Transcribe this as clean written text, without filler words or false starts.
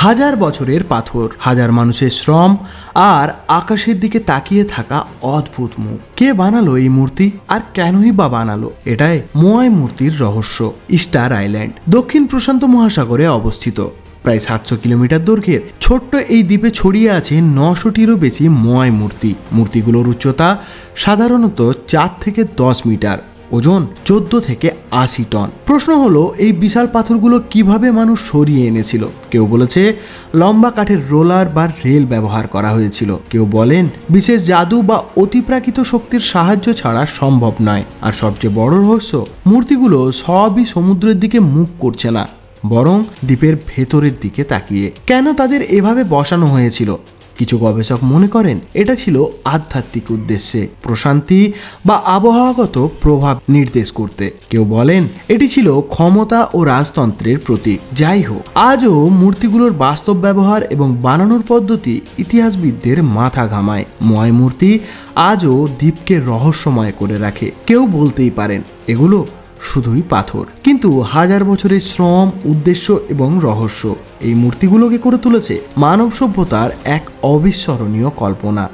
হাজার বছরের পাথর, হাজার মানুষের শ্রম আর আকাশের দিকে তাকিয়ে থাকা অদ্ভুত মুখ। কে বানালো এই মূর্তি আর কেনই বা বানালো? এটাই মোয়াই মূর্তির রহস্য। স্টার আইল্যান্ড দক্ষিণ প্রশান্ত মহাসাগরে অবস্থিত। প্রায় 700 কিলোমিটার দৈর্ঘ্যের ছোট্ট এই দ্বীপে ছড়িয়ে আছে 900টিরও বেশি মোয়াই মূর্তি। মূর্তিগুলোর উচ্চতা সাধারণত 4 থেকে 10 মিটার, ওজন 14 থেকে 80 টন। প্রশ্ন হলো, এই বিশাল পাথরগুলো কিভাবে মানুষ সরিয়ে এনেছিল? কেউ বলেছে লম্বা কাঠের রোলার বা রেল ব্যবহার করা হয়েছিল। কেউ বলেন বিশেষ জাদু বা অতিপ্রাকৃত শক্তির সাহায্য ছাড়া সম্ভব নয়। আর সবচেয়ে বড় রহস্য, মূর্তিগুলো সবই সমুদ্রের দিকে মুখ করছে না, বরং দ্বীপের ভেতরের দিকে তাকিয়ে। কেন তাদের এভাবে বসানো হয়েছিল? কিছু গবেষক মনে করেন এটা ছিল আধ্যাত্মিক উদ্দেশ্যে, প্রশান্তি বা আবহাওয়াগত প্রভাব নির্দেশ করতে। কেউ বলেন এটি ছিল ক্ষমতা ও রাজতন্ত্রের প্রতীক। যাই হোক, আজও মূর্তিগুলোর বাস্তব ব্যবহার এবং বানানোর পদ্ধতি ইতিহাসবিদদের মাথা ঘামায়। মোয়াই মূর্তি আজও দ্বীপকে রহস্যময় করে রাখে। কেউ বলতেই পারেন এগুলো শুধুই পাথর, কিন্তু হাজার বছরের শ্রম, উদ্দেশ্য এবং রহস্য এই মূর্তিগুলোকে করে তুলেছে মানব সভ্যতার এক অবিস্মরণীয় কল্পনা।